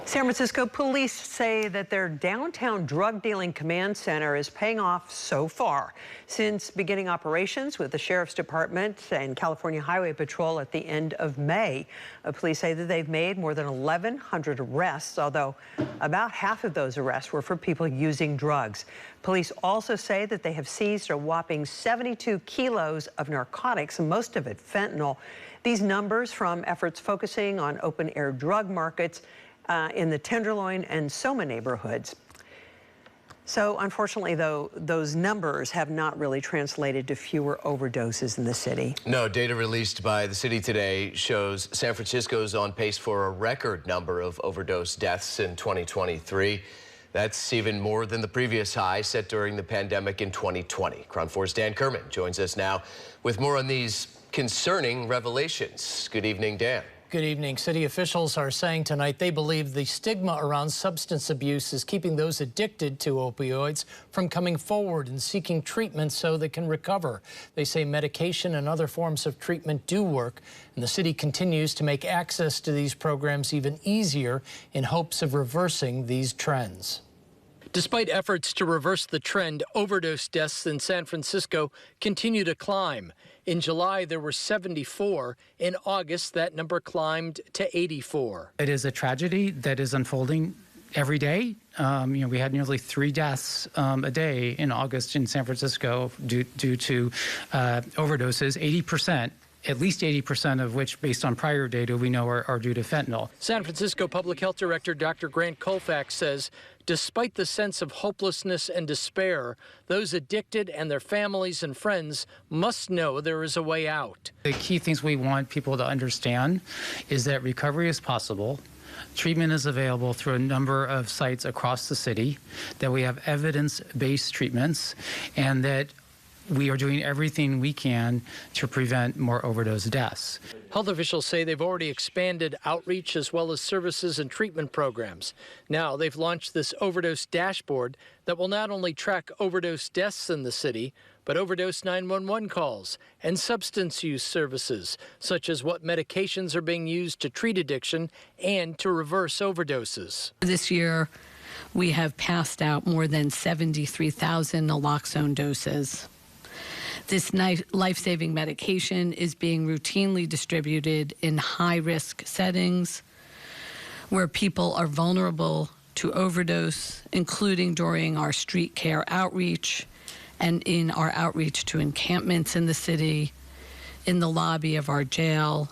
San Francisco police say that their downtown drug dealing command center is paying off so far. Since beginning operations with the Sheriff's Department and California Highway Patrol at the end of May, police say that they've made more than 1,100 arrests, although about half of those arrests were for people using drugs. Police also say that they have seized a whopping 72 kilos of narcotics, most of it fentanyl. These numbers from efforts focusing on open-air drug markets in the Tenderloin and Soma neighborhoods. So unfortunately, though, those numbers have not really translated to fewer overdoses in the city. No, data released by the city today shows San Francisco's on pace for a record number of overdose deaths in 2023. That's even more than the previous high set during the pandemic in 2020. KRON 4's Dan Kerman joins us now with more on these concerning revelations. Good evening, Dan. Good evening. City officials are saying tonight they believe the stigma around substance abuse is keeping those addicted to opioids from coming forward and seeking treatment so they can recover. They say medication and other forms of treatment do work, and the city continues to make access to these programs even easier in hopes of reversing these trends. Despite efforts to reverse the trend, overdose deaths in San Francisco continue to climb. In July, there were 74. In August, that number climbed to 84. It is a tragedy that is unfolding every day. We had nearly 3 deaths a day in August in San Francisco due to overdoses, 80%. At least 80% of which, based on prior data, we know are due to fentanyl. San Francisco Public Health Director Dr. Grant Colfax says, despite the sense of hopelessness and despair, those addicted and their families and friends must know there is a way out. The key things we want people to understand is that recovery is possible. Treatment is available through a number of sites across the city, that we have evidence-based treatments, and that we are doing everything we can to prevent more overdose deaths. Health officials say they've already expanded outreach as well as services and treatment programs. Now they've launched this overdose dashboard that will not only track overdose deaths in the city, but overdose 911 calls and substance use services, such as what medications are being used to treat addiction and to reverse overdoses. This year, we have passed out more than 73,000 naloxone doses. This life-saving medication is being routinely distributed in high-risk settings where people are vulnerable to overdose, including during our street care outreach and in our outreach to encampments in the city, in the lobby of our jail,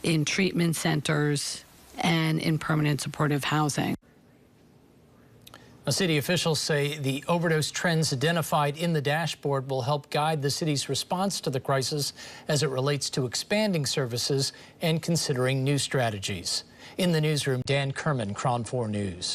in treatment centers, and in permanent supportive housing. City officials say the overdose trends identified in the dashboard will help guide the city's response to the crisis as it relates to expanding services and considering new strategies. In the newsroom, Dan Kerman, KRON 4 News.